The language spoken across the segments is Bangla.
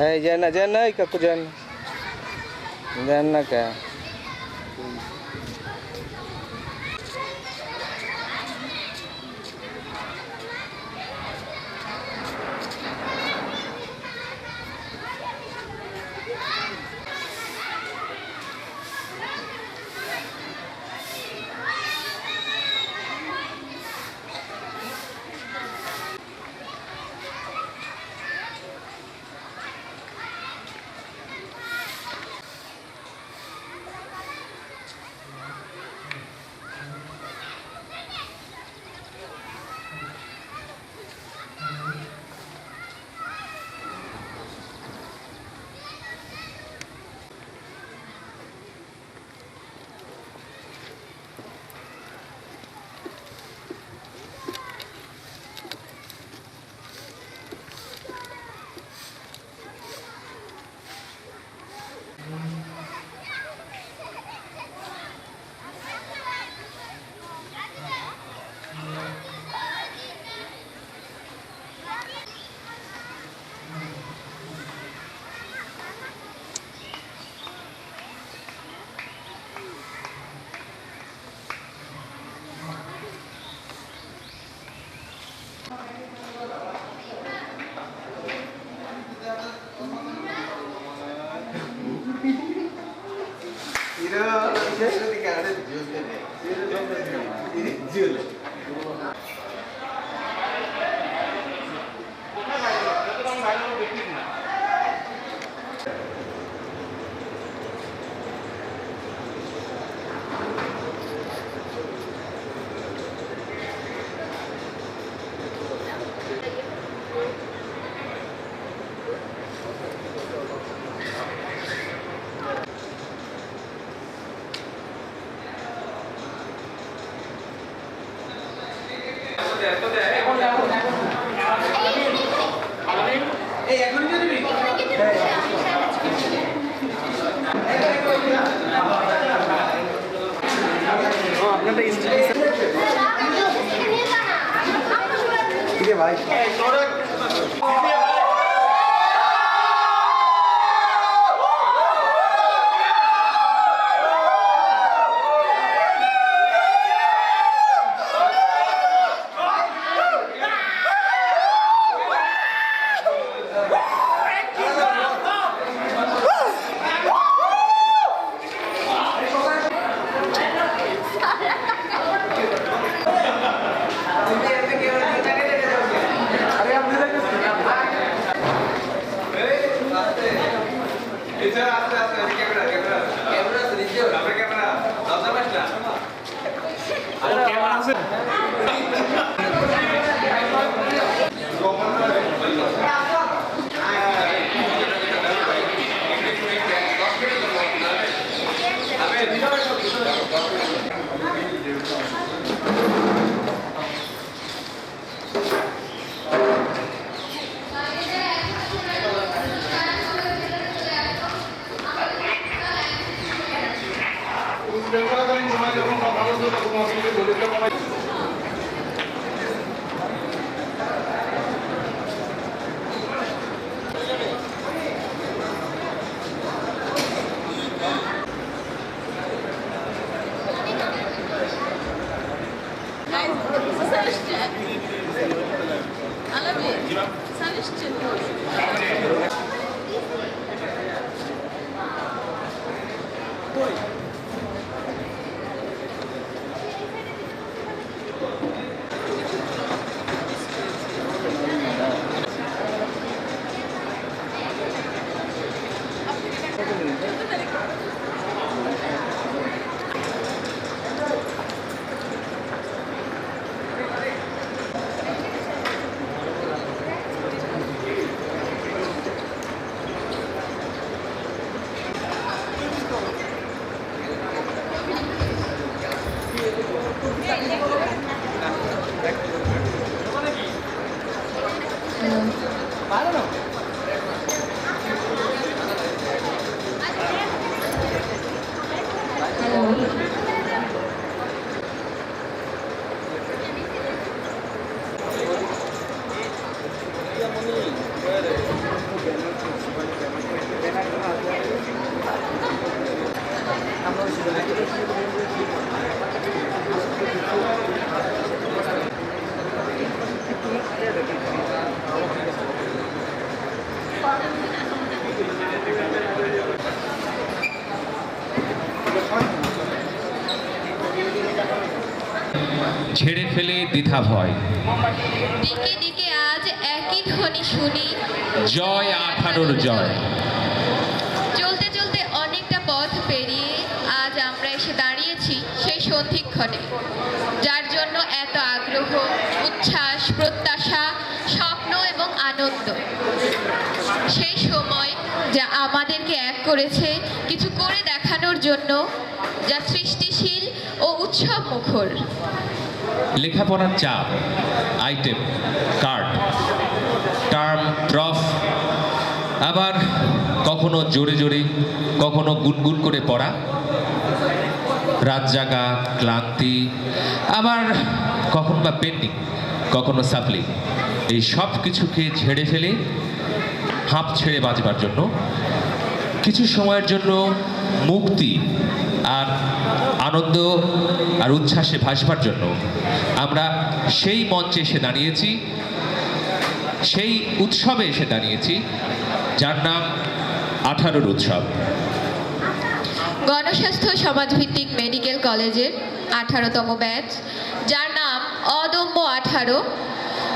Jangan nak ikut aku jangan nak ya. ঝেড়ে ফেলে দ্বিধা ভয়, দিকে দিকে আজ একই ধ্বনি শুনি, জয় 18-র জয়। চলতে চলতে অনেকটা পথ পেরিয়ে আজ আমরা এসে দাঁড়িয়েছি সেই সন্ধিক্ষণে, যার জন্য এত আগ্রহ, উচ্ছ্বাস, প্রত্যাশা, স্বপ্ন এবং আনন্দ। সেই সময় যা আমাদেরকে এক করেছে কিছু করে দেখানোর জন্য, যা সৃষ্টিশীল ও উৎসব মুখর। লেখাপড়ার চাপ, আইটেম, কার্ড, টার্ম, প্রফ, আবার কখনো জোরে জোরে, কখনো গুনগুন করে পড়া, রাত জাগা, ক্লান্তি, আবার কখনো বা পেন্ডিং, কখনো সাপ্লি, এই সব কিছুকে ঝেড়ে ফেলে হাঁপ ছেড়ে বাঁচবার জন্য, কিছু সময়ের জন্য মুক্তি আর আনন্দ আর উচ্ছ্বাসে ভাসবার জন্য আমরা সেই মঞ্চে এসে দাঁড়িয়েছি, সেই উৎসবে এসে দাঁড়িয়েছি, যার নাম 18-র উৎসব। গণস্বাস্থ্য সমাজভিত্তিক মেডিকেল কলেজের 18তম ব্যাচ, যার নাম অদম্য 18,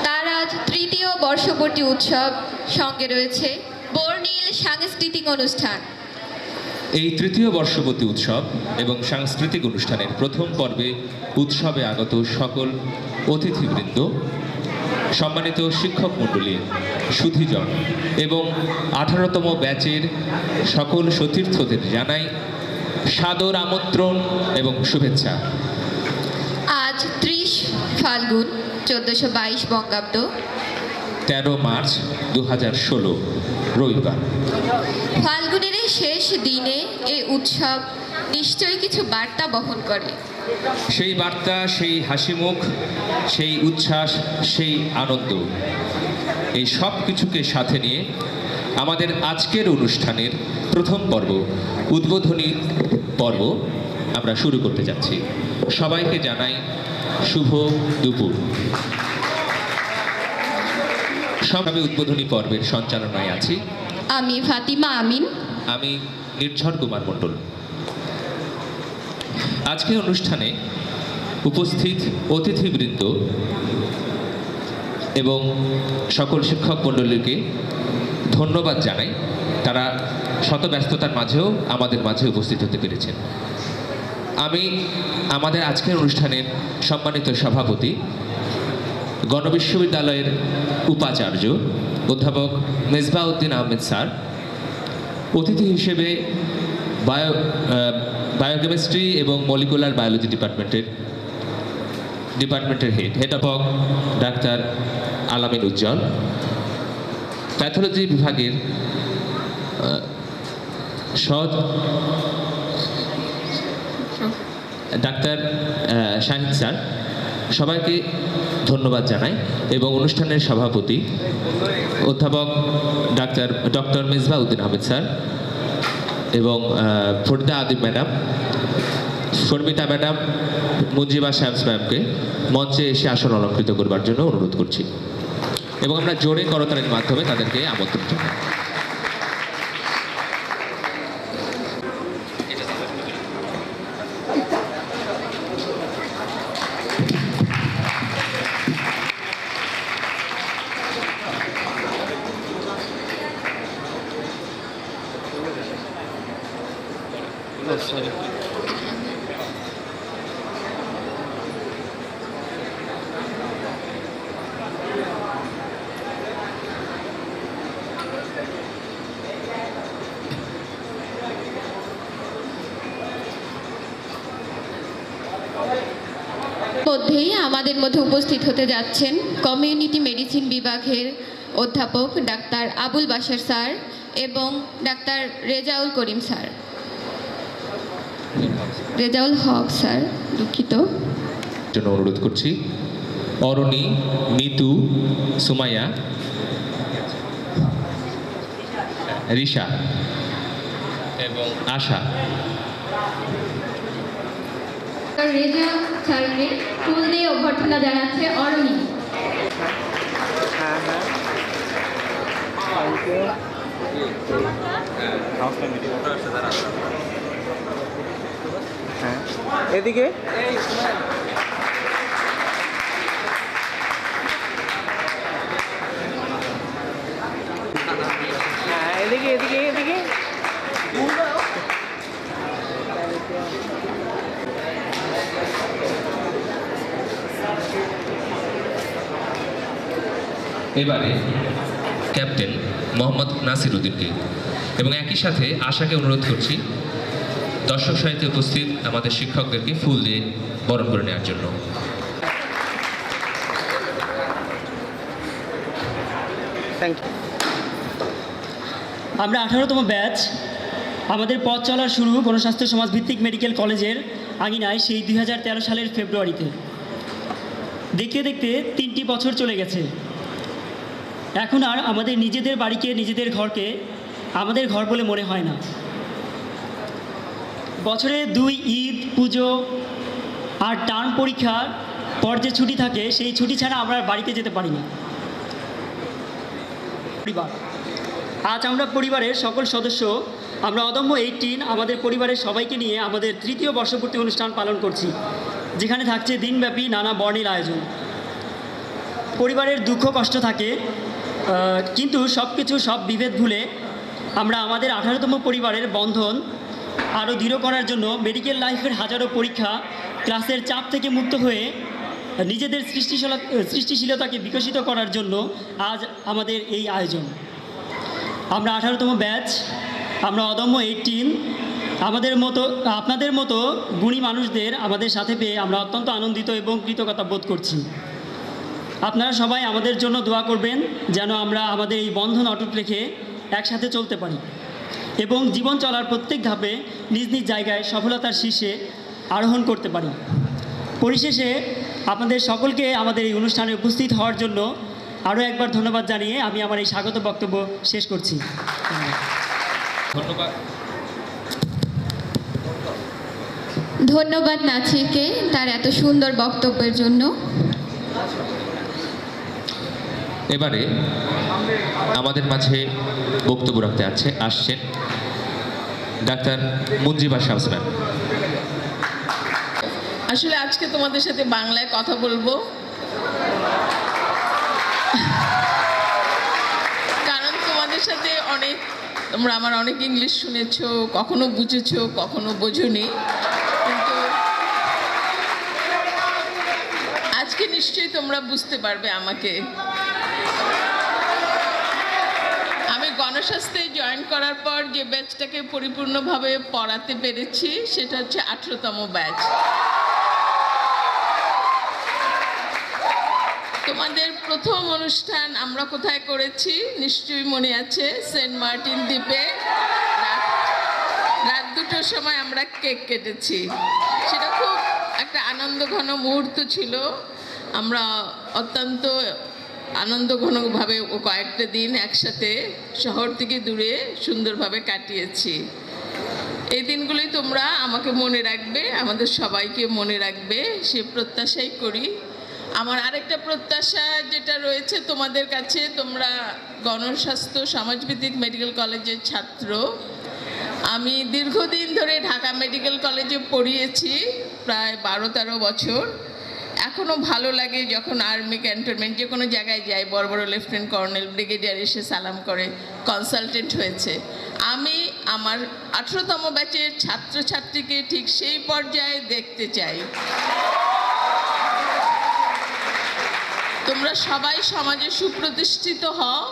তার আজ তৃতীয় বর্ষপূর্তি উৎসব। সঙ্গে রয়েছে বর্ণিল সাংস্কৃতিক অনুষ্ঠান। এই তৃতীয় বর্ষপূর্তি উৎসব এবং সাংস্কৃতিক অনুষ্ঠানের প্রথম পর্বে উৎসবে আগত সকল অতিথিবৃন্দ, সম্মানিত শিক্ষক মণ্ডলী, সুধীজন এবং 18তম ব্যাচের সকল সতীর্থদের জানাই সাদর আমন্ত্রণ এবং শুভেচ্ছা। আজ 30 ফাল্গুন 1422 বঙ্গাব্দ, 13 মার্চ 2016 রবিবার। ফাল্গুনের এই শেষ দিনে এই উৎসব নিশ্চয়ই কিছু বার্তা বহন করে। সেই বার্তা, সেই হাসি মুখ, সেই উচ্ছ্বাস, সেই আনন্দ, এই সব কিছুকে সাথে নিয়ে আমাদের আজকের অনুষ্ঠানের প্রথম পর্ব, উদ্বোধনী পর্ব আমরা শুরু করতে যাচ্ছি। সবাইকে জানাই শুভ দুপুর। সবাই উদ্বোধনী পর্বের সঞ্চালনায় আছি আমি ফাতিমা আমিন। আমি নির্ঝর কুমার মণ্ডল। আজকের অনুষ্ঠানে উপস্থিত অতিথিবৃন্দ এবং সকল শিক্ষক মণ্ডলীকে ধন্যবাদ জানাই, তারা শত ব্যস্ততার মাঝেও আমাদের মাঝে উপস্থিত হতে পেরেছেন। আমি আমাদের আজকের অনুষ্ঠানের সম্মানিত সভাপতি, গণবিশ্ববিদ্যালয়ের উপাচার্য অধ্যাপক মেজবাউদ্দিন আহমেদ স্যার, অতিথি হিসেবে বায়োকেমিস্ট্রি এবং মলিকুলার বায়োলজি ডিপার্টমেন্টের হেড অধ্যাপক ডাক্তার আলামিন উজ্জ্বল, প্যাথোলজি বিভাগের ডাক্তার শাহিদ স্যার, সবাইকে ধন্যবাদ জানাই। এবং অনুষ্ঠানের সভাপতি অধ্যাপক ডক্টর মেজবাউদ্দিন আহমেদ স্যার এবং ফরিদা আদিব ম্যাডাম, শর্মিতা ম্যাডাম, মুজিবা শ্যামস ম্যামকে মঞ্চে এসে আসন অলঙ্কৃত করবার জন্য অনুরোধ করছি এবং আমরা জোরে করতালির মাধ্যমে তাদেরকে আমন্ত্রণ জানাই। মধ্যেই আমাদের মধ্যে উপস্থিত হতে যাচ্ছেন কমিউনিটি মেডিসিন বিভাগের অধ্যাপক ডাক্তার আবুল বাশার স্যার এবং doctor Rezaul Karim sir, Rezaul Haque sir, দুঃখিত। জন্য অনুরোধ করছি অরণি, নিতু, সুমাইয়া, রিশা এবং আশা রেজা স্যারকে ফুল দিয়ে অভ্যর্থনা জানাচ্ছে অরণি। হ্যাঁ হ্যাঁ থ্যাংক ইউ। হ্যাঁ এদিকে হ্যাঁ এদিকে এদিকে এদিকে এবারে ক্যাপ্টেন মোহাম্মদ নাসির উদ্দিনকে এবং একই সাথে আশাকে অনুরোধ করছি দর্শক সাহিত্যে উপস্থিত আমাদের শিক্ষকদেরকে ফুল দিয়ে বরণ করে নেওয়ার জন্য। Thank you. আমরা 18তম ব্যাচ আমাদের পথ চলার শুরু গণস্বাস্থ্য সমাজভিত্তিক মেডিকেল কলেজের আঙিনায় সেই 2013 সালের ফেব্রুয়ারিতে। দেখতে দেখতে 3টি বছর চলে গেছে। এখন আর আমাদের নিজেদের বাড়িকে নিজেদের ঘরকে আমাদের ঘর বলে মনে হয় না। বছরে 2 ঈদ, পুজো আর টার্ম পরীক্ষার পর যে ছুটি থাকে সেই ছুটি ছাড়া আমরা আর বাড়িতে যেতে পারি না। পরিবার, আজ আমরা পরিবারের সকল সদস্য আমরা অদম্য 18 আমাদের পরিবারের সবাইকে নিয়ে আমাদের 3য় বর্ষপূর্তি অনুষ্ঠান পালন করছি, যেখানে থাকছে দিনব্যাপী নানা বর্ণিল আয়োজন। পরিবারের দুঃখ কষ্ট থাকে, কিন্তু সব বিভেদ ভুলে আমরা আমাদের 18তম পরিবারের বন্ধন আরও দৃঢ় করার জন্য মেডিকেল লাইফের হাজারো পরীক্ষা, ক্লাসের চাপ থেকে মুক্ত হয়ে নিজেদের সৃষ্টিশীলতাকে বিকশিত করার জন্য আজ আমাদের এই আয়োজন। আমরা 18তম ব্যাচ, আমরা অদম্য 18 আপনাদের মতো গুণী মানুষদের আমাদের সাথে পেয়ে আমরা অত্যন্ত আনন্দিত এবং কৃতজ্ঞতা বোধ করছি। আপনারা সবাই আমাদের জন্য দোয়া করবেন যেন আমরা আমাদের এই বন্ধন অটুট রেখে একসাথে চলতে পারি এবং জীবন চলার প্রত্যেক ধাপে নিজ নিজ জায়গায় সফলতার শীর্ষে আরোহণ করতে পারি। পরিশেষে আপনাদের সকলকে আমাদের এই অনুষ্ঠানে উপস্থিত হওয়ার জন্য আরও একবার ধন্যবাদ জানিয়ে আমি আমার এই স্বাগত বক্তব্য শেষ করছি। ধন্যবাদ। ধন্যবাদ নাচিরকে তার এত সুন্দর বক্তব্যের জন্য। এবারে আমাদের মাঝে বক্তব্য রাখতে আসছেন ডাক্তার মঞ্জিবা শামস ম্যাম। আসলে আজকে তোমাদের সাথে বাংলায় কথা বলবো, কারণ তোমাদের সাথে তোমরা আমার অনেক ইংলিশ শুনেছো, কখনো বুঝেছো কখনো বোঝোনি, কিন্তু আজকে নিশ্চয়ই তোমরা বুঝতে পারবে আমাকে। আমি গণস্বাস্থ্যে জয়েন করার পর যে ব্যাচটাকে পরিপূর্ণভাবে পড়াতে পেরেছি সেটা হচ্ছে 18তম ব্যাচ। তোমাদের প্রথম অনুষ্ঠান আমরা কোথায় করেছি নিশ্চয়ই মনে আছে, সেন্ট মার্টিন দ্বীপে রাত 2টোর সময় আমরা কেক কেটেছি। সেটা খুব একটা আনন্দঘন মুহূর্ত ছিল। আমরা অত্যন্ত আনন্দঘনভাবে কয়েকটা দিন একসাথে শহর থেকে দূরে সুন্দরভাবে কাটিয়েছি। এই দিনগুলোই তোমরা আমাকে মনে রাখবে, আমাদের সবাইকে মনে রাখবে সে প্রত্যাশাই করি। আমার আরেকটা প্রত্যাশা যেটা রয়েছে তোমাদের কাছে, তোমরা গণস্বাস্থ্য সমাজভিত্তিক মেডিকেল কলেজের ছাত্র। আমি দীর্ঘদিন ধরে ঢাকা মেডিকেল কলেজে পড়িয়েছি, প্রায় 12-13 বছর। এখনও ভালো লাগে যখন আর্মি ক্যান্টনমেন্ট যে কোনো জায়গায় যাই, বড় বড় লেফটেন্যান্ট কর্নেল ব্রিগেডিয়ার এসে সালাম করে, কনসালটেন্ট হয়েছে। আমি আমার 18তম ব্যাচের ছাত্রছাত্রীকে ঠিক সেই পর্যায়ে দেখতে চাই। তোমরা সবাই সমাজে সুপ্রতিষ্ঠিত হও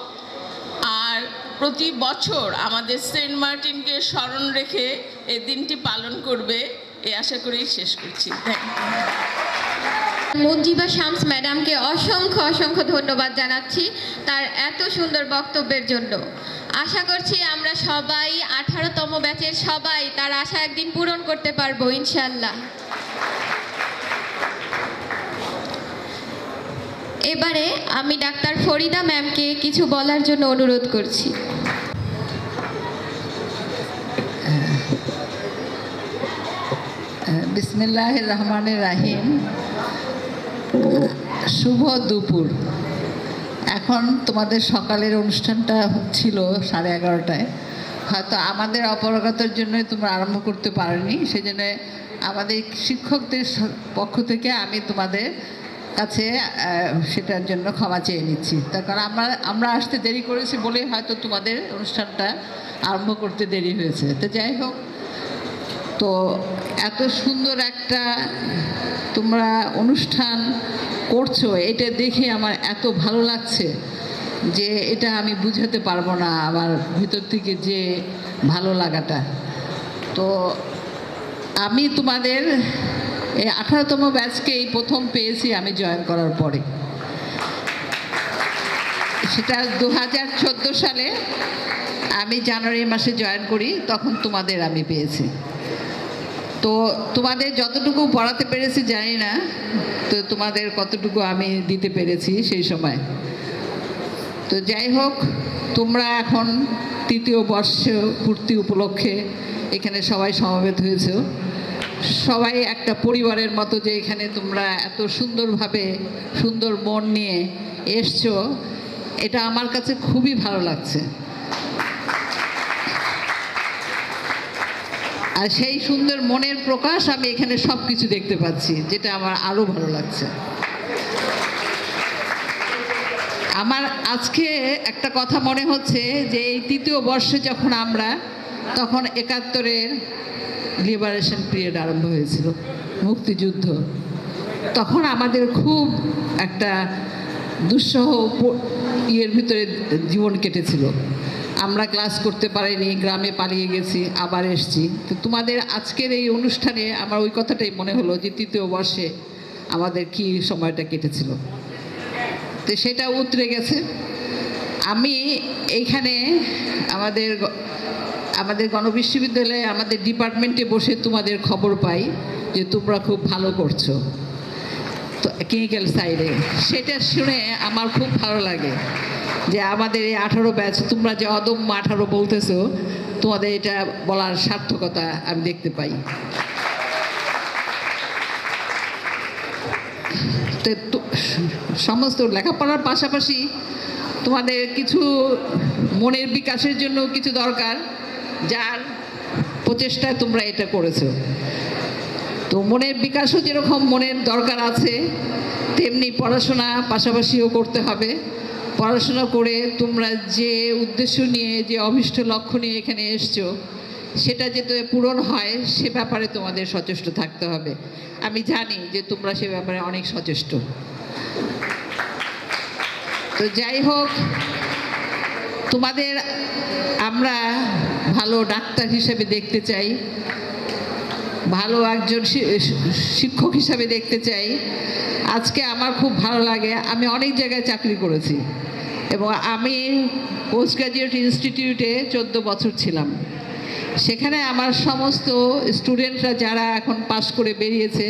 আর প্রতি বছর আমাদের সেন্ট মার্টিনকে স্মরণ রেখে এই দিনটি পালন করবে, এই আশা করেই শেষ করছি। মঞ্জিবা শামস ম্যাডামকে অসংখ্য ধন্যবাদ জানাচ্ছি তার এত সুন্দর বক্তব্যের জন্য। আশা করছি আমরা সবাই 18তম ব্যাচের সবাই তার আশা একদিন পূরণ করতে পারবো ইনশাল্লাহ। এবারে আমি ডাক্তার ফরিদা ম্যামকে কিছু বলার জন্য অনুরোধ করছি। বিসমিল্লাহির রহমানির রাহিম। শুভ দুপুর। এখন তোমাদের সকালের অনুষ্ঠানটা ছিল 11:30টায়। হয়তো আমাদের অপারগতার জন্যই তোমরা আরম্ভ করতে পারোনি, সেই জন্য আমাদের শিক্ষকদের পক্ষ থেকে আমি তোমাদের কাছে সেটার জন্য ক্ষমা চেয়ে নিচ্ছি। তার কারণ আমরা আসতে দেরি করেছি বলে হয়তো তোমাদের অনুষ্ঠানটা আরম্ভ করতে দেরি হয়েছে। তো যাই হোক, তো এত সুন্দর একটা তোমরা অনুষ্ঠান করছো, এটা দেখে আমার এত ভালো লাগছে যে এটা আমি বুঝাতে পারবো না আমার ভিতর থেকে যে ভালো লাগাটা। তো আমি তোমাদের এই 18তম ব্যাচকেই প্রথম পেয়েছি আমি জয়েন করার পরে। সেটা 2014 সালে আমি জানুয়ারি মাসে জয়েন করি, তখন তোমাদের আমি পেয়েছি। তো তোমাদের যতটুকু পড়াতে পেরেছি জানি না, তো তোমাদের কতটুকু আমি দিতে পেরেছি সেই সময়। তো যাই হোক, তোমরা এখন 3য় বর্ষ পূর্তি উপলক্ষে এখানে সবাই সমবেত হয়েছ। সবাই একটা পরিবারের মতো যে এখানে তোমরা এত সুন্দরভাবে সুন্দর মন নিয়ে এসছো, এটা আমার কাছে খুবই ভালো লাগছে। আর সেই সুন্দর মনের প্রকাশ আমি এখানে সব কিছু দেখতে পাচ্ছি, যেটা আমার আরও ভালো লাগছে। আমার আজকে একটা কথা মনে হচ্ছে যে এই 3য় বর্ষে যখন আমরা, তখন 71-এর লিবারেশন পিরিয়ড আরম্ভ হয়েছিল, মুক্তিযুদ্ধ। তখন আমাদের খুব একটা দুঃসহ ইয়ের ভিতরে জীবন কেটেছিল। আমরা ক্লাস করতে পারিনি, গ্রামে পালিয়ে গেছি, আবার এসছি। তো তোমাদের আজকের এই অনুষ্ঠানে আমার ওই কথাটাই মনে হলো যে 3য় বর্ষে আমাদের কি সময়টা কেটেছিল। তো সেটা উতরে গেছে। আমি এইখানে আমাদের গণবিশ্ববিদ্যালয়ে আমাদের ডিপার্টমেন্টে বসে তোমাদের খবর পাই যে তোমরা খুব ভালো করছো তো ক্লিনিক্যাল সাইডে। সেটা শুনে আমার খুব ভালো লাগে যে আমাদের এই 18 ব্যাচ, তোমরা যে অদম্য 18 বলতেছো, তোমাদের এটা বলার সার্থকতা আমি দেখতে পাই। তো সমস্ত লেখাপড়ার পাশাপাশি তোমাদের কিছু মনের বিকাশের জন্য কিছু দরকার, যার প্রচেষ্টায় তোমরা এটা করেছো। তো মনের বিকাশও যেরকম মনের দরকার আছে, তেমনি পড়াশোনা পাশাপাশিও করতে হবে। পড়াশোনা করে তোমরা যে উদ্দেশ্য নিয়ে, যে অভীষ্ট লক্ষ্য নিয়ে এখানে এসছো, সেটা যাতে পূরণ হয় সে ব্যাপারে তোমাদের সচেষ্ট থাকতে হবে। আমি জানি যে তোমরা সে ব্যাপারে অনেক সচেষ্ট। তো যাই হোক, তোমাদের আমরা ভালো ডাক্তার হিসেবে দেখতে চাই, ভালো একজন শিক্ষক হিসাবে দেখতে চাই। আজকে আমার খুব ভালো লাগে, আমি অনেক জায়গায় চাকরি করেছি এবং আমি পোস্ট গ্রাজুয়েট ইনস্টিটিউটে 14 বছর ছিলাম। সেখানে আমার সমস্ত স্টুডেন্টরা যারা এখন পাশ করে বেরিয়েছে,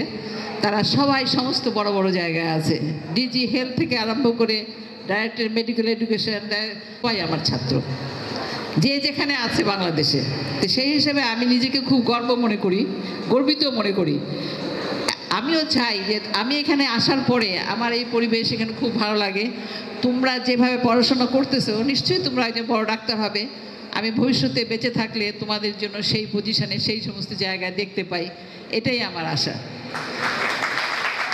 তারা সবাই সমস্ত বড় বড় জায়গায় আছে। ডিজি হেলথ থেকে আরম্ভ করে ডাইরেক্টর মেডিকেল এডুকেশন, সবাই আমার ছাত্র, যে যেখানে আছে বাংলাদেশে। তো সেই হিসেবে আমি নিজেকে খুব গর্বিত মনে করি। আমিও চাই যে আমি এখানে আসার পরে আমার এই পরিবেশ এখানে খুব ভালো লাগে। তোমরা যেভাবে পড়াশোনা করতেছো, নিশ্চয়ই তোমরা একজন বড় ডাক্তার হবে। আমি ভবিষ্যতে বেঁচে থাকলে তোমাদের জন্য সেই পজিশনে, সেই সমস্ত জায়গায় দেখতে পাই, এটাই আমার আশা।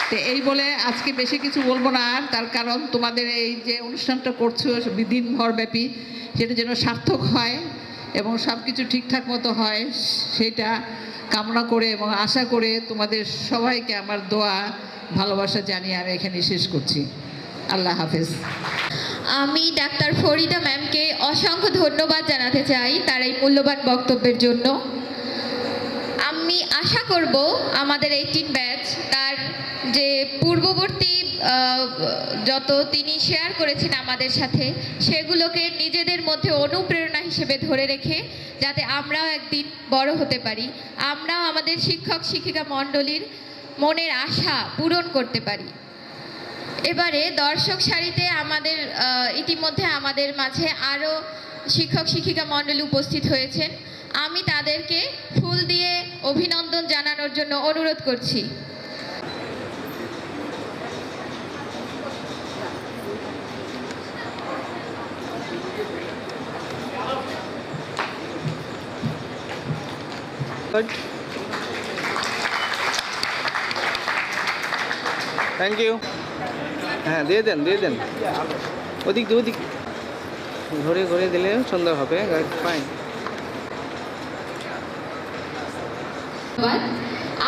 তো এই বলে আজকে বেশি কিছু বলবো না আর, তার কারণ তোমাদের এই যে অনুষ্ঠানটা করছো দিনভর ব্যাপী, সেটা যেন সার্থক হয় এবং সব কিছু ঠিকঠাক মতো হয়, সেটা কামনা করে এবং আশা করে তোমাদের সবাইকে আমার দোয়া ভালোবাসা জানিয়ে আমি এখানে শেষ করছি। আল্লাহ হাফেজ। আমি ডাক্তার ফরিদা ম্যামকে অসংখ্য ধন্যবাদ জানাতে চাই তার এই মূল্যবান বক্তব্যের জন্য। আমি আশা করব আমাদের 18 ব্যাচ তার যে পূর্ববর্তী যত তিনি শেয়ার করেছেন আমাদের সাথে, সেগুলোকে নিজেদের মধ্যে অনুপ্রেরণা হিসেবে ধরে রেখে যাতে আমরাও একদিন বড় হতে পারি, আমরাও আমাদের শিক্ষক শিক্ষিকা মণ্ডলীর মনের আশা পূরণ করতে পারি। এবারে দর্শক সারিতে আমাদের ইতিমধ্যে আমাদের মাঝে আরও শিক্ষক শিক্ষিকা মণ্ডলী উপস্থিত হয়েছেন। আমি তাদেরকে ফুল দিয়ে অভিনন্দন জানানোর জন্য অনুরোধ করছি। Good. Thank you. হ্যাঁ দিয়ে দেন ওদিক ঘুরে ঘুরে দিলে সুন্দর হবে। ফাইন।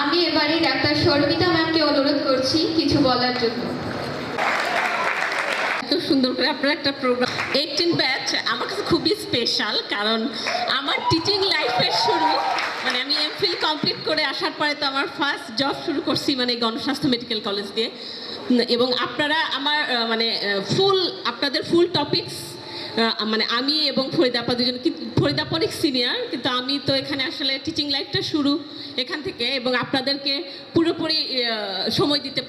আমি এবারে ডাক্তার শর্মিতা ম্যামকে অনুরোধ করছি কিছু বলার জন্য। এত সুন্দর করে আপনার একটা প্রোগ্রাম 18 ব্যাচ আমার কাছে খুবই স্পেশাল, কারণ আমার টিচিং লাইফের শুরু মানে আমি এমফিল কমপ্লিট করে আসার পরে তো আমার ফার্স্ট জব শুরু করছি মানে গণস্বাস্থ্য মেডিকেল কলেজ দিয়ে। এবং আপনারা আমার আপনাদের ফুল টপিকস মানে আমি এবং ফরিদাপা দুজন, ফরিদাপা অনেক সিনিয়র, কিন্তু আমি তো এখানে আসলে টিচিং লাইফটা শুরু এখান থেকে, এবং আপনাদেরকে পুরোপুরি সময় দিতে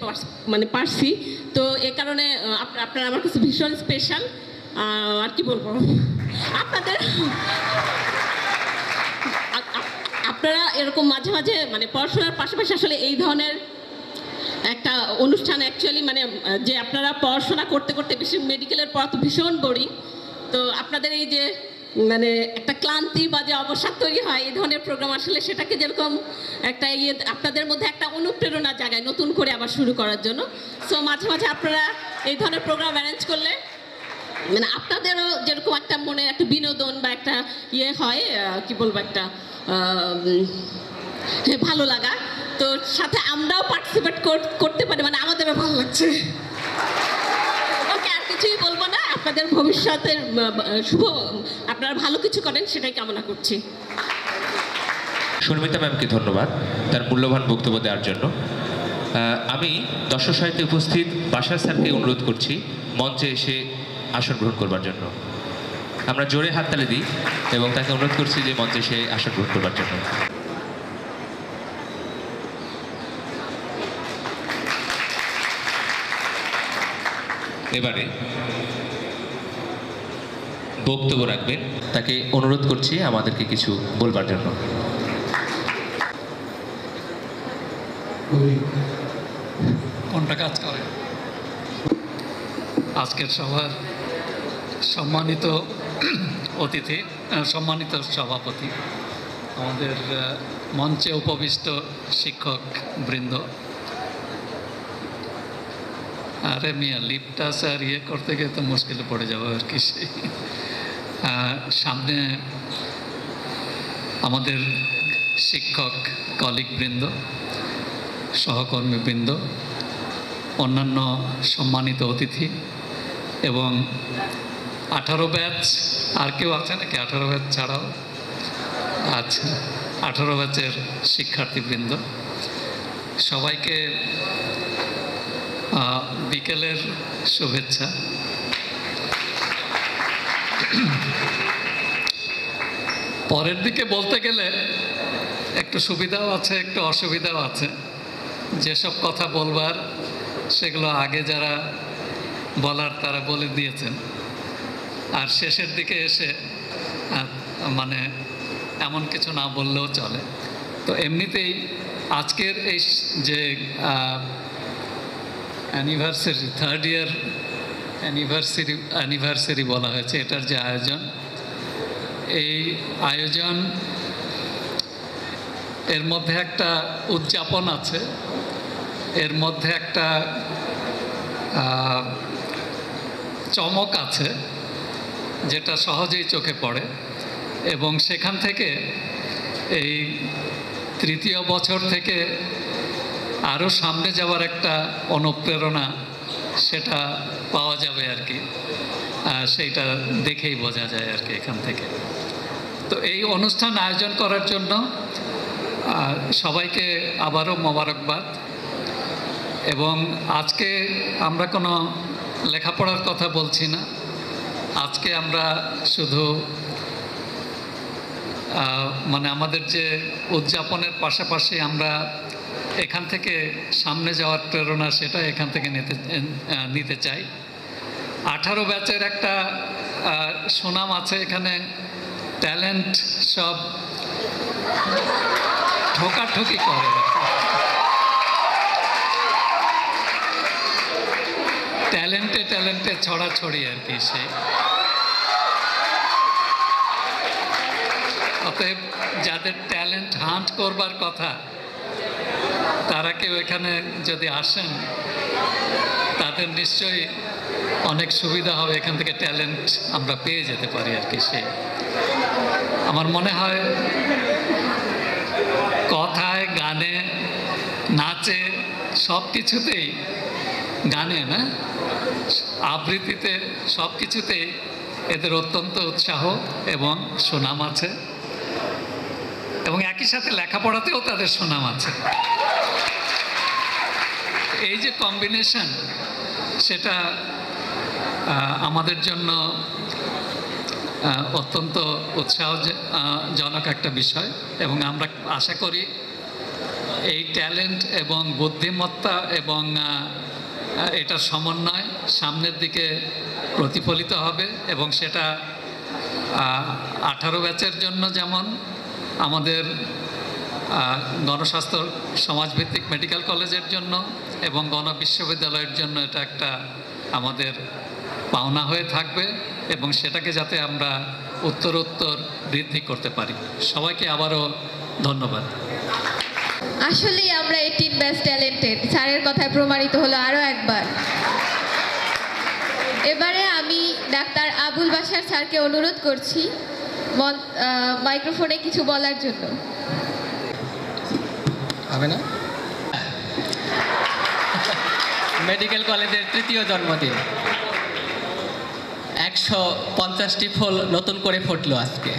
পারছি। তো এ কারণে আপনারা আমার কাছে ভীষণ স্পেশাল। আর কি বলবো, আপনারা এরকম মাঝে মাঝে মানে পড়াশোনার পাশাপাশি আসলে এই ধরনের একটা অনুষ্ঠান অ্যাকচুয়ালি মানে যে আপনারা পড়াশোনা করতে করতে বেশি মেডিকেলের পড়া তো ভীষণ বোরিং, তো আপনাদের এই যে মানে একটা ক্লান্তি বা যে অবসাদ তৈরি হয় এই ধরনের প্রোগ্রাম আসলে সেটাকে যেরকম একটা আপনাদের মধ্যে একটা অনুপ্রেরণা জাগায় নতুন করে আবার শুরু করার জন্য। সো মাঝে মাঝে আপনারা এই ধরনের প্রোগ্রাম অ্যারেঞ্জ করলে মানে আপনাদেরও যেরকম একটা মনের একটা বিনোদন বা একটা হয় কি বলবো একটা ভালো লাগা, তো সাথে আমরাও পার্টিসিপেট করতে পারি, মানে আমাদেরও ভালো লাগছে। ওকে, আর কিছুই বলবো না। আপনাদের ভবিষ্যতের আপনারা ভালো কিছু করেন সেটাই কামনা করছি। শর্মিতা ম্যামকে ধন্যবাদ তার মূল্যবান বক্তব্য দেওয়ার জন্য। আমি দর্শক সাহিত্যে উপস্থিত বাশার স্যারকে অনুরোধ করছি মঞ্চে এসে আসন গ্রহণ করবার জন্য। আমরা জোরে হাততালি দিই এবং তাকে অনুরোধ করছি যে মঞ্চে এসে আসন গ্রহণ করবার জন্য। এবারে বক্তব্য রাখবেন, তাকে অনুরোধ করছি আমাদেরকে কিছু বলবার জন্য। কোনটা কাজ করে? আজকের সভার সম্মানিত অতিথি, সম্মানিত সভাপতি, আমাদের মঞ্চে উপবিষ্ট শিক্ষক বৃন্দ, আরে মিয়া লিপটা স্যার করতে গিয়ে তো মুশকিলে পড়ে যাবো আর কি। সামনে আমাদের শিক্ষক কলিগ বৃন্দ, সহকর্মীবৃন্দ, অন্যান্য সম্মানিত অতিথি এবং 18 ব্যাচ, আর কেউ আছে নাকি 18 ব্যাচ ছাড়াও? আচ্ছা, 18 ব্যাচের শিক্ষার্থীবৃন্দ, সবাইকে বিকেলের শুভেচ্ছা। পরের দিকে বলতে গেলে একটু সুবিধাও আছে, একটু অসুবিধাও আছে। যেসব কথা বলবার সেগুলো আগে যারা বলার তারা বলে দিয়েছেন, আর শেষের দিকে এসে মানে এমন কিছু না বললেও চলে। তো এমনিতেই আজকের এই যে অ্যানিভার্সারি, 3rd ইয়ার অ্যানিভার্সারি বলা হয়েছে, এটার যে আয়োজন, এই আয়োজন এর মধ্যে একটা উদযাপন আছে, এর মধ্যে একটা চমক আছে যেটা সহজেই চোখে পড়ে, এবং সেখান থেকে এই 3য় বছর থেকে আরও সামনে যাওয়ার একটা অনুপ্রেরণা সেটা পাওয়া যাবে আর কি, সেইটা দেখেই বোঝা যায় আর কি এখান থেকে। তো এই অনুষ্ঠান আয়োজন করার জন্য সবাইকে আবারও মোবারকবাদ। এবং আজকে আমরা কোনো লেখাপড়ার কথা বলছি না, আজকে আমরা শুধু মানে আমাদের যে উদযাপনের পাশাপাশি আমরা এখান থেকে সামনে যাওয়ার প্রেরণা সেটা এখান থেকে নিতে চাই। 18 ব্যাচের একটা সুনাম আছে এখানে, ট্যালেন্ট সব ঠোকাঠুকি করে। ট্যালেন্টে ছড়াছড়ি আর কি সে। অতএব যাদের ট্যালেন্ট হান্ট করবার কথা তারা কেউ এখানে যদি আসেন তাদের নিশ্চয়ই অনেক সুবিধা হবে, এখান থেকে ট্যালেন্ট আমরা পেয়ে যেতে পারি আর কি সে। আমার মনে হয় কথায়, গানে, নাচে, সব কিছুতেই, গানে না, আবৃত্তিতে, সব কিছুতেই এদের অত্যন্ত উৎসাহ এবং সুনাম আছে, এবং একই সাথে লেখাপড়াতেও তাদের সুনাম আছে। এই যে কম্বিনেশন, সেটা আমাদের জন্য অত্যন্ত উৎসাহজনক একটা বিষয়, এবং আমরা আশা করি এই ট্যালেন্ট এবং বুদ্ধিমত্তা এবং এটার সমন্বয় সামনের দিকে প্রতিফলিত হবে, এবং সেটা 18 ব্যাচের জন্য যেমন আমাদের গণস্বাস্থ্য সমাজভিত্তিক মেডিকেল কলেজের জন্য এবং বিশ্ববিদ্যালয়ের জন্য এটা একটা আমাদের পাওনা হয়ে থাকবে, এবং সেটাকে যাতে আমরা উত্তরোত্তর বৃদ্ধি করতে পারি। সবাইকে আবারও ধন্যবাদ। আসলেই আমরা 18 ব্যাচ ট্যালেন্টেড, স্যারের কথায় প্রমাণিত হলো আরও একবার। এবারে আমি ডাক্তার আবুল বাশার স্যারকে অনুরোধ করছি মাইক্রোফোনে কিছু বলার জন্য। হবে না? মেডিকেল কলেজের তৃতীয় জন্মদিন, 150টি ফুল নতুন করে ফুটলো আজকে।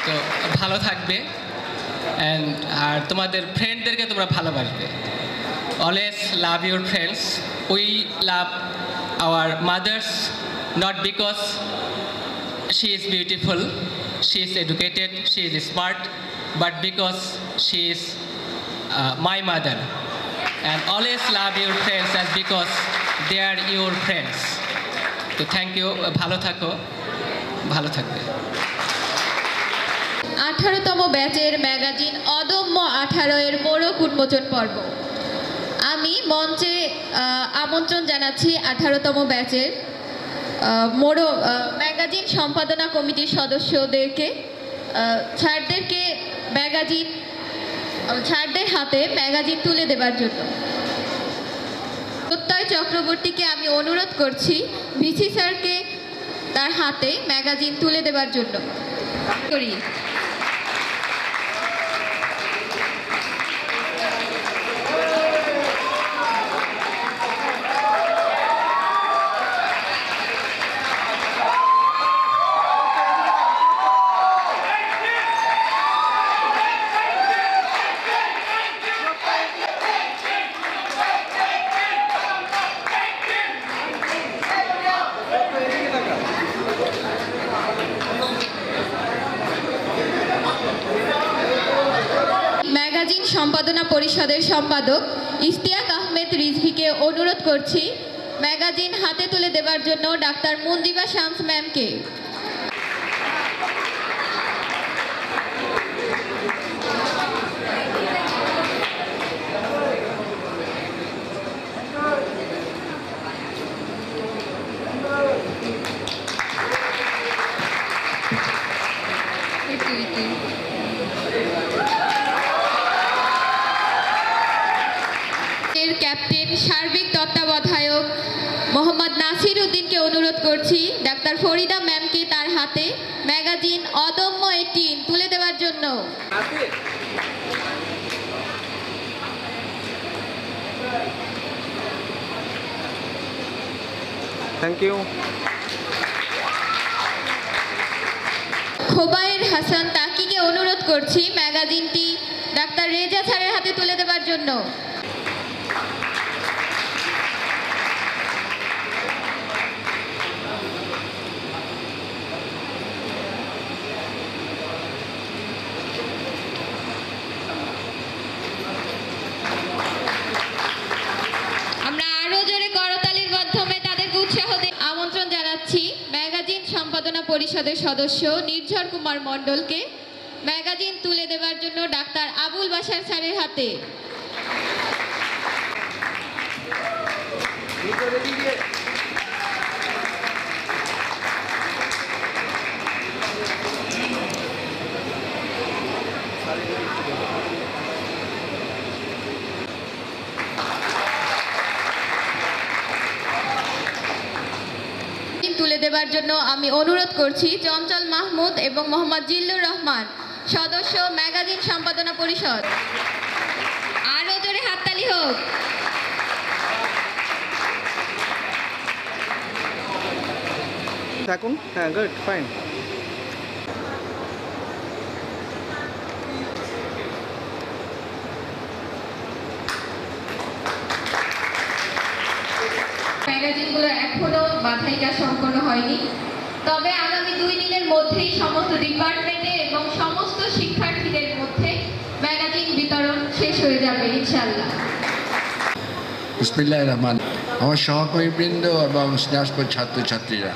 তো ভালো থাকবে, আর তোমাদের ফ্রেন্ডদেরকে তোমরা ভালোবাসবে। Always love your friends. We love our mother's not because she is beautiful, she is educated, she is smart, but because she is my mother. And always love your friends as because they are your friends. So thank you. ভালো থাকো, ভালো থাকবে। 18তম ব্যাচের ম্যাগাজিন অদম্য 18 এর মোড়ক উন্মোচন পর্ব। আমি মঞ্চে আমন্ত্রণ জানাচ্ছি 18তম ব্যাচের ম্যাগাজিন সম্পাদনা কমিটির সদস্যদেরকে, ছাড়দের হাতে ম্যাগাজিন তুলে দেবার জন্য। প্রত্যয় চক্রবর্তীকে আমি অনুরোধ করছি ভিসি স্যারকে তার হাতে ম্যাগাজিন তুলে দেবার জন্য। করি ম্যাগাজিন সম্পাদনা পরিষদের সম্পাদক ইশতিয়াক আহমেদ রিজভিকে অনুরোধ করছি ম্যাগাজিন হাতে তুলে দেবার জন্য ডাক্তার মুন্দিবা শামস ম্যামকে। ক্যাপ্টেন সার্বিক তত্ত্বাবধায়ক মোহাম্মদ নাসির উদ্দিনকে অনুরোধ করছি ডাক্তার ফরিদা ম্যামকে তার হাতে ম্যাগাজিন অদম্য 18 তুলে দেওয়ার জন্য। Thank you. খোবায়ের হাসান তাকিকে অনুরোধ করছি ম্যাগাজিনটি ডাক্তার রেজা স্যারের হাতে তুলে দেওয়ার জন্য। আমরা আরো জোরে করতালির মাধ্যমে তাদেরকে উৎসাহ আমন্ত্রণ জানাচ্ছি ম্যাগাজিন সম্পাদনা পরিষদের সদস্য নির্ঝর কুমার মণ্ডলকে ম্যাগাজিন তুলে দেওয়ার জন্য ডাক্তার আবুল বাশার স্যারের হাতে। তুলে দেওয়ার জন্য আমি অনুরোধ করছি চঞ্চল মাহমুদ এবং মোহাম্মদ জিল্লুর রহমান, সদস্য ম্যাগাজিন সম্পাদনা পরিষদ। আরো জোরে হাততালি হোক। থাকুন, হ্যাঁ, গুড, ফাইন। ম্যাগাজিনগুলো এখনো বাছাই কাজ সম্পন্ন হয়নি, তবে আগামী 2 দিনের মধ্যেই সমস্ত ডিপার্টমেন্টে এবং সমস্ত শিক্ষার্থীদের মধ্যে ম্যাগাজিন বিতরণ শেষ হয়ে যাবে ইনশাআল্লাহ। বিসমিল্লাহির রহমান। আমার সহকর্মীবৃন্দ এবং স্নেহাস্পদ ছাত্রছাত্রীরা,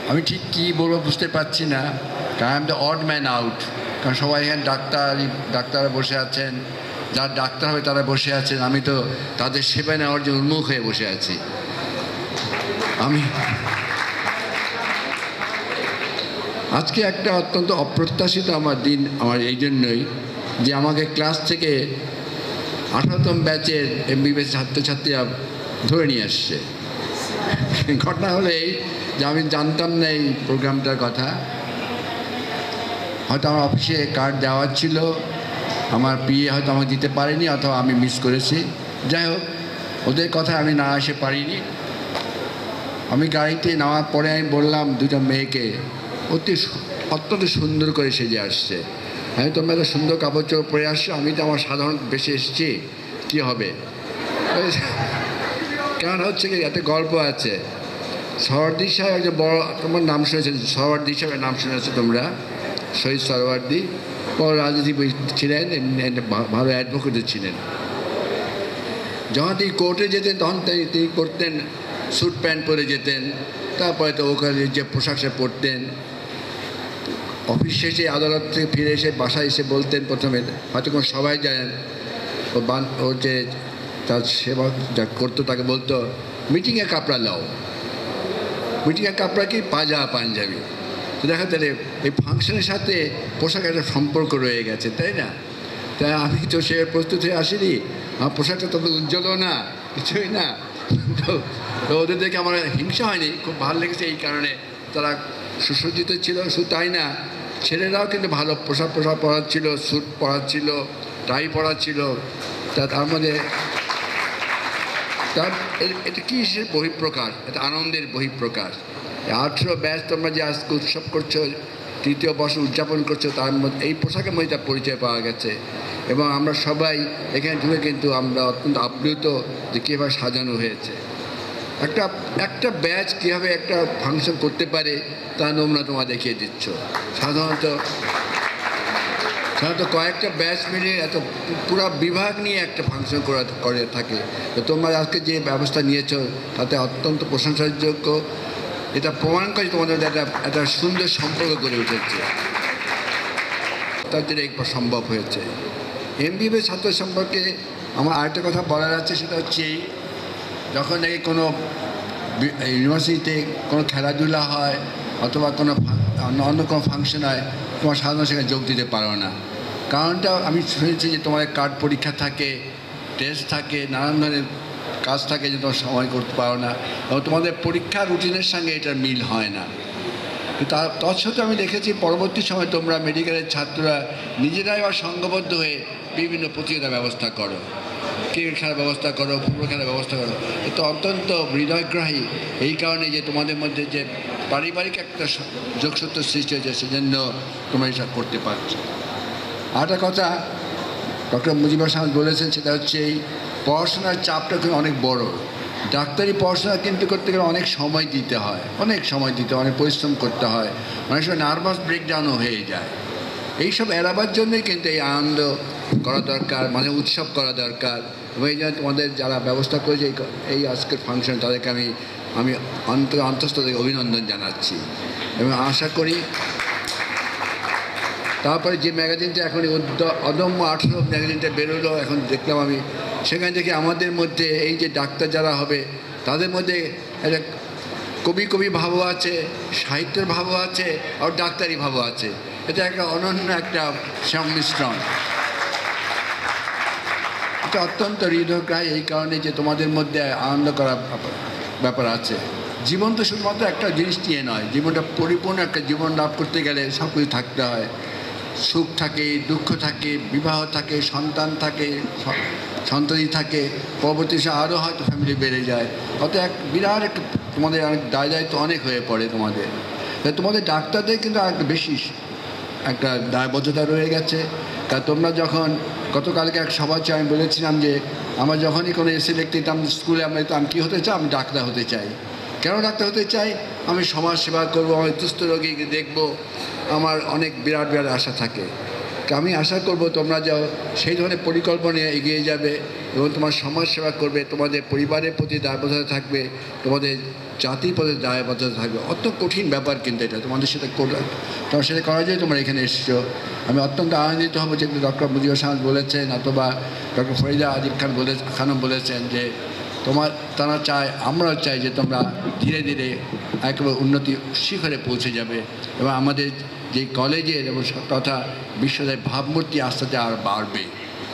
আমি ঠিক কী বলবো বুঝতে পারছি না, কারণ I am the odd man out. কারণ সবাই এখানে ডাক্তাররা বসে আছেন, যারা ডাক্তার হবে তারা বসে আছেন, আমি তো তাদের সেবা নেওয়ার জন্য উন্মুখ হয়ে বসে আছি। আজকে একটা অত্যন্ত অপ্রত্যাশিত আমার দিন, আমার এই জন্যই যে আমাকে ক্লাস থেকে 18তম ব্যাচের MBBS ছাত্রছাত্রীরা ধরে নিয়ে আসছে। ঘটনা হলো এই যে আমি জানতাম না এই প্রোগ্রামটার কথা। হয়তো আমার অফিসে কার্ড দেওয়া ছিল, আমার পিএ হয়তো আমাকে দিতে পারেনি, অথবা আমি মিস করেছি। যাই হোক, ওদের কথা আমি না আসে পারিনি। আমি গাড়িতে নামার পরে আমি বললাম দুটো মেয়েকে, অত্যন্ত সুন্দর করে সেজে আসছে। আমি তোমরা তো সুন্দর কাপড় চোপড় পরে আসছো, আমি তো আমার সাধারণ বেশি এসেছি, কী হবে? কারণ হচ্ছে কি, একটা গল্প আছে। সরওয়ার্দী সাহেব একজন বড়, তোমার নাম শুনেছে, সরওয়ার্দী সাহেবের নাম শুনেছো তোমরা, শহীদ সরওয়ার্দী। বড় রাজনীতিবিদ ছিলেন, ভালো অ্যাডভোকেটও ছিলেন। যখন তিনি কোর্টে যেতেন তখন তিনি করতেন স্যুট প্যান্ট পরে যেতেন, তারপরে তো ওখানে যে পোশাক সে পরতেন। অফিস শেষে আদালত থেকে ফিরে এসে বাসায় এসে বলতেন, প্রথমে হয়তো কোনো সবাই জানেন, ওর যে তার সেবা যা করতো তাকে বলতো মিটিংয়ে কাপড়া লাও। মিটিংয়ে কাপড়া কি? পাঞ্জাবি। তো দেখা তাহলে এই ফাংশনের সাথে পোশাক একটা সম্পর্ক রয়ে গেছে, তাই না? তাই আমি তো সে প্রস্তুত হয়ে আসিনি, আমার পোশাকটা তত উজ্জ্বলও না, কিছুই না। তো ওদের দেখে আমার হিংসা হয়নি, খুব ভালো লেগেছে এই কারণে। তারা সুসজ্জিত ছিল, শুধু তাই না, ছেলেরাও কিন্তু ভালো পোশাক পরাচ্ছিল, স্যুট পরাচ্ছিল, টাই পরাচ্ছিল। তার মধ্যে এটা কিসের বহিঃপ্রকাশ? এটা আনন্দের বহিঃপ্রকাশ। 18 ব্যাচ তোমরা যে আজকে উৎসব করছো, 3য় বর্ষ উদযাপন করছো, তার মধ্যে এই পোশাকের মধ্যে তার পরিচয় পাওয়া গেছে। এবং আমরা সবাই এখানে ঢুকে কিন্তু আমরা অত্যন্ত আপ্লুত যে কীভাবে সাজানো হয়েছে। একটা ব্যাচ কীভাবে একটা ফাংশন করতে পারে তার নমুনা তোমরা দেখিয়ে দিচ্ছ। সাধারণত কয়েকটা ব্যাচ মিলে এত পুরো বিভাগ নিয়ে একটা ফাংশন করে থাকে। তো তোমরা আজকে যে ব্যবস্থা নিয়েছো তাতে অত্যন্ত প্রশংসার যোগ্য। এটা প্রমাণ করে তোমাদের একটা সুন্দর সম্পর্ক গড়ে উঠেছে, তার জন্য এই সম্ভব হয়েছে। MBBS ছাত্র সম্পর্কে আমার আরেকটা কথা বলার আছে, সেটা হচ্ছে যখন নাকি কোনো ইউনিভার্সিটিতে কোনো খেলাধুলা হয় অথবা কোনো অন্য কোনো ফাংশন হয়, তোমার সাধারণত সেখানে যোগ দিতে পারো না। কারণটা আমি শুনেছি যে তোমাদের কার্ড পরীক্ষা থাকে, টেস্ট থাকে, নানান ধরনের কাজ থাকে যে তোমার সময় করতে পারো না, এবং তোমাদের পরীক্ষার রুটিনের সঙ্গে এটার মিল হয় না। তৎসত্ত্বেও আমি দেখেছি পরবর্তী সময় তোমরা মেডিকেলের ছাত্ররা নিজেরাই বা সংঘবদ্ধ হয়ে বিভিন্ন প্রতিযোগিতার ব্যবস্থা করো, ক্রিকেট খেলার ব্যবস্থা করো, ফুটবল খেলার ব্যবস্থা করো। এটা অত্যন্ত হৃদয়গ্রাহী এই কারণে যে তোমাদের মধ্যে যে পারিবারিক একটা যোগসূত্র সৃষ্টি হয়েছে, সেজন্য তোমরা এটা করতে পারছো। আরেকটা কথা ডক্টর মুজিবুর রহমান বলেছেন, সেটা হচ্ছে এই পড়াশোনার চাপটা কিন্তু অনেক বড়। ডাক্তারি পড়াশোনা কিন্তু করতে গেলে অনেক সময় দিতে হয়, অনেক পরিশ্রম করতে হয়, অনেক সময় নার্ভাস ব্রেকডাউনও হয়ে যায়। এইসব এড়াবার জন্যই কিন্তু এই আনন্দ করা দরকার, মানে উৎসব করা দরকার। এবং এই জন্য তোমাদের যারা ব্যবস্থা করেছে এই আজকের ফাংশন, তাদেরকে আমি আমি অন্তঃস্থ থেকে অভিনন্দন জানাচ্ছি এবং আশা করি তারপরে যে ম্যাগাজিনটা এখন অদম্য 18 ম্যাগাজিনটা বেরোলো, এখন দেখলাম আমি সেখান থেকে আমাদের মধ্যে এই যে ডাক্তার যারা হবে তাদের মধ্যে একটা কবি ভাবও আছে, সাহিত্যের ভাবও আছে, আর ডাক্তারি ভাবও আছে। এটা একটা অনন্য একটা সংমিশ্রণ। এটা অত্যন্ত হৃদয়গ্রাহী এই কারণে যে তোমাদের মধ্যে আনন্দ করা ব্যাপার আছে। জীবন তো শুধুমাত্র একটা জিনিস নিয়ে নয়, জীবনটা পরিপূর্ণ একটা জীবন লাভ করতে গেলে সব কিছু থাকতে হয়। সুখ থাকে, দুঃখ থাকে, বিবাহ থাকে, সন্তান থাকে, সন্ততি থাকে, পরবর্তী আরও হয়তো ফ্যামিলি বেড়ে যায়। অত এক বিরাট একটা তোমাদের অনেক দায়িত্ব অনেক হয়ে পড়ে তোমাদের। তোমাদের ডাক্তারদের কিন্তু আরেকটা বেশি একটা দায়বদ্ধতা রয়ে গেছে। তা তোমরা যখন গতকালকে এক সভা আমি বলেছিলাম যে আমরা যখনই কোনো এসে দেখতে দিতাম স্কুলে, আমি কী হতে চাই? আমি ডাক্তার হতে চাই। কেন ডাক্তার হতে চাই? আমি সমাজ সেবা করবো, আমি দুস্থ রোগীকে দেখবো, আমার অনেক বিরাট আশা থাকে। আমি আশা করব তোমরা যাও সেই ধরনের পরিকল্পনা নিয়ে এগিয়ে যাবে এবং তোমার সমাজ সেবা করবে, তোমাদের পরিবারের প্রতি দায়বদ্ধতা থাকবে, তোমাদের জাতির প্রতি দায়বদ্ধতা থাকবে। অত কঠিন ব্যাপার কিন্তু এটা তোমাদের সাথে তোমার সাথে করার জন্য তোমরা এখানে এসেছো। আমি অত্যন্ত আনন্দিত হব যে ডক্টর মুজিবুর সাহেব বলেছেন, অথবা ডক্টর ফরিদা আদিব খানম বলেছেন যে তারা চায়, আমরাও চাই যে তোমরা ধীরে ধীরে একেবারে উন্নতি শিখরে পৌঁছে যাবে এবং আমাদের যে কলেজের এবং তথা বিশ্ববিদ্যালয়ের ভাবমূর্তি আস্তে আস্তে আর বাড়বে।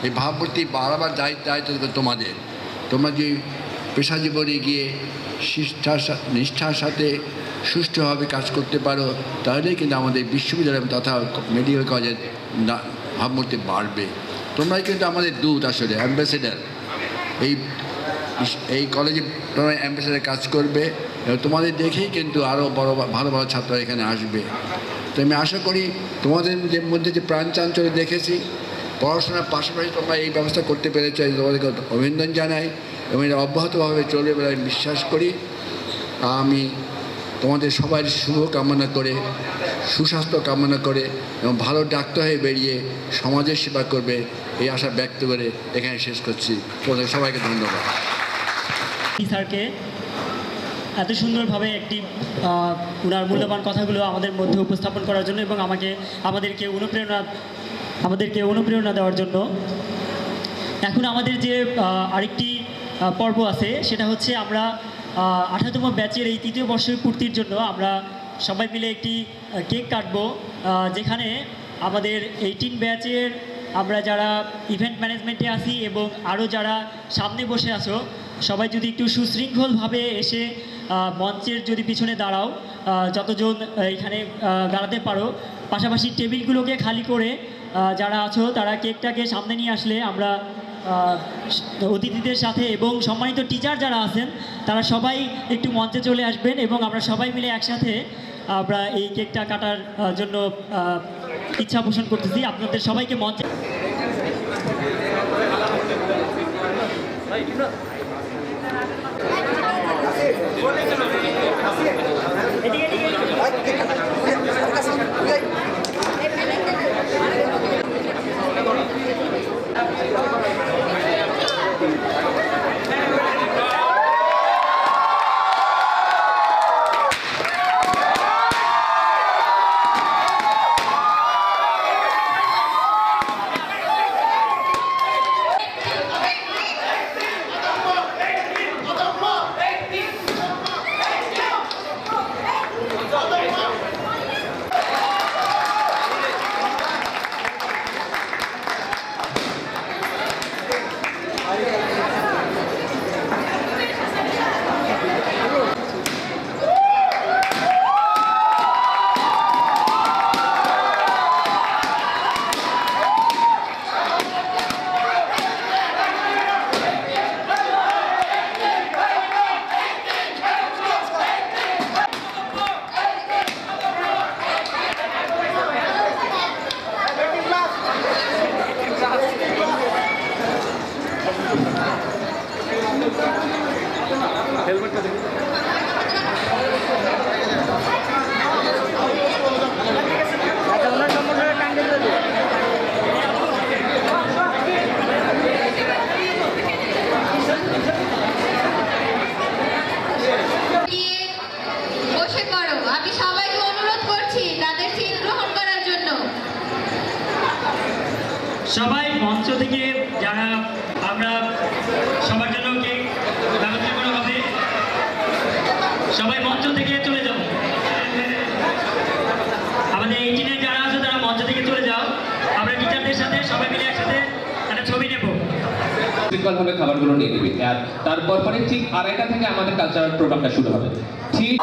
এই ভাবমূর্তি বাড়াবার দায়িত্ব তোমাদের। তোমরা যে পেশা জীবনে গিয়ে নিষ্ঠার সাথে সুষ্ঠুভাবে কাজ করতে পারো, তাহলেই কিন্তু আমাদের বিশ্ববিদ্যালয় তথা মেডিকেল কলেজের ভাবমূর্তি বাড়বে। তোমরাই কিন্তু আমাদের দূত, আসলে অ্যাম্বাসেডার। এই কলেজে তোমরা অ্যাম্বাসেডার কাজ করবে এবং তোমাদের দেখেই কিন্তু আরও ভালো ছাত্ররা এখানে আসবে। তো আমি আশা করি তোমাদের মধ্যে যে প্রাণ চাঞ্চল্য দেখেছি, পড়াশোনার পাশাপাশি তোমরা এই ব্যবস্থা করতে পেরেছো, তোমাদেরকে অভিনন্দন জানাই এবং এটা অব্যাহতভাবে চলবে বলে আমি বিশ্বাস করি। আমি তোমাদের সবার শুভ কামনা করে, সুস্বাস্থ্য কামনা করে এবং ভালো ডাক্তার হয়ে বেরিয়ে সমাজের সেবা করবে এই আশা ব্যক্ত করে এখানে শেষ করছি। তোমাদের সবাইকে ধন্যবাদ। স্যারকে এত সুন্দরভাবে একটি ওনার মূল্যবান কথাগুলো আমাদের মধ্যে উপস্থাপন করার জন্য এবং আমাদেরকে অনুপ্রেরণা দেওয়ার জন্য। এখন আমাদের যে আরেকটি পর্ব আছে, সেটা হচ্ছে আমরা 18তম ব্যাচের এই 3য় বর্ষের পূর্তির জন্য আমরা সবাই মিলে একটি কেক কাটবো, যেখানে আমাদের 18 ব্যাচের আমরা যারা ইভেন্ট ম্যানেজমেন্টে আছি এবং আরও যারা সামনে বসে আছো, সবাই যদি একটু সুশৃঙ্খলভাবে এসে মঞ্চের যদি পিছনে দাঁড়াও, যতজন এখানে দাঁড়াতে পারো, পাশাপাশি টেবিলগুলোকে খালি করে যারা আছো তারা কেকটাকে সামনে নিয়ে আসলে আমরা অতিথিদের সাথে এবং সম্মানিত টিচার যারা আছেন তারা সবাই একটু মঞ্চে চলে আসবেন এবং আমরা সবাই মিলে একসাথে আমরা এই কেকটা কাটার জন্য ইচ্ছা পোষণ করতেছি। আপনাদের সবাইকে মঞ্চে সবাই মঞ্চ থেকে যারা আমরা সবার জন্য কেক ব্যবস্থা করা হবে, সবাই মঞ্চ থেকে চলে যাও। আমাদের 18 যারা আছে তারা মঞ্চ থেকে চলে যাও। আমরা টিচারদের সাথে সবাই মিলে একসাথে একটা ছবি নেব। শৃঙ্খলভাবে খাবারগুলো নিয়ে নিবি, আর তারপর পরে ঠিক 2:30 থেকে আমাদের কালচারাল প্রোগ্রামটা শুরু হবে। ঠিক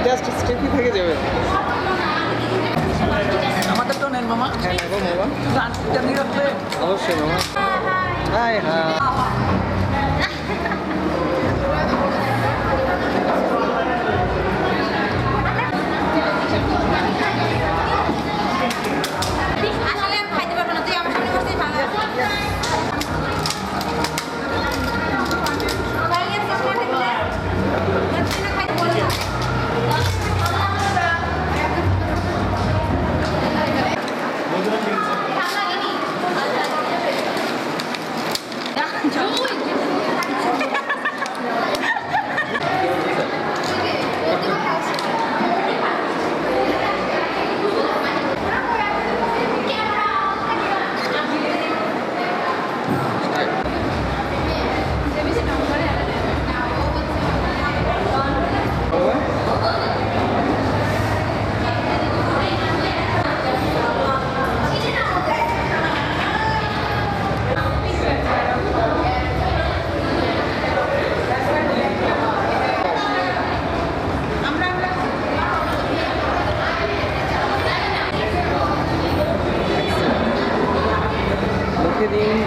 জাস্ট স্টেপি থেকে যাবে। আমাদের তো নেন মামা, হ্যাঁ নেবো মামা, জানি রাখবে। অবশ্যই মামা। হাই হ্যাঁ আসলে আমি খাইতে পারবো না, তুই আমার সামনে বসতেই ভালো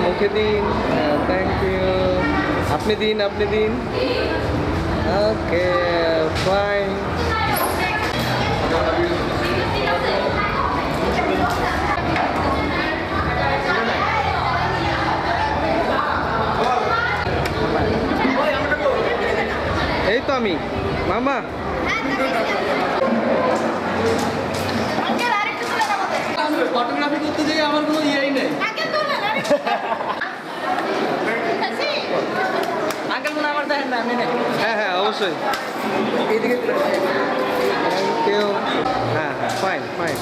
মুখে দিন। Thank you. আপনি দিন, আপনি দিন। Okay fine. এই তো আমি মামা। ফটোগ্রাফি করতে যাই আমার কোনো ইয়েই নেই। আঙ্কেল মনে আমার হ্যাঁ হ্যাঁ অবশ্যই থ্যাংক ইউ হ্যাঁ হ্যাঁ ফাইন ফাইন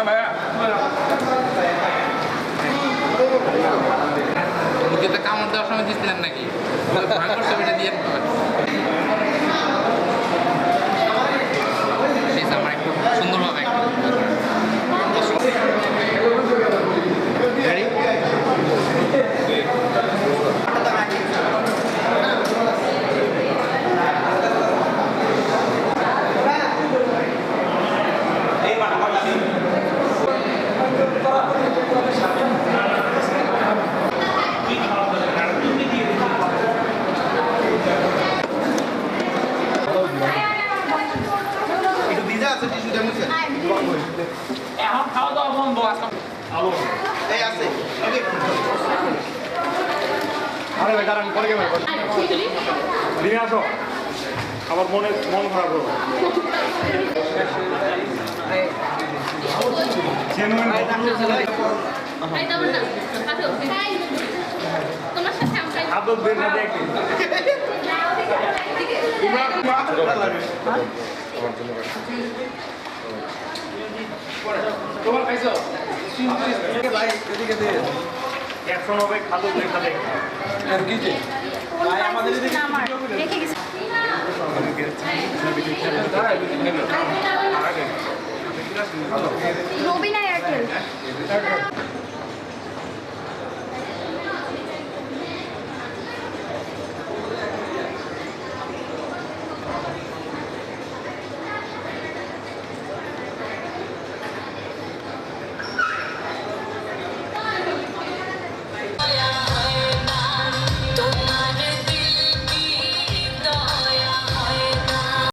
খাবে ওইদিকে খাবে কামড় দেওয়ার সময় দিচ্ছিলেন নাকি ভয়ঙ্কর ছবিটা দিয়ে আমার একটু সুন্দরভাবে এখন খাওয়া দাওয়া বন্ধ এই আছে আরে ভাই দাঁড়ান পরে গেলে নিয়ে আসো আমার মন খারাপ হবে তোমার খাইছো ভাই এদিকে দিয়ে একশো হবে খাদ্য খাবে আর কি যে ভাই আমাদের এদিকে আমার রেখে গেছে রবিনা এয়ারটেল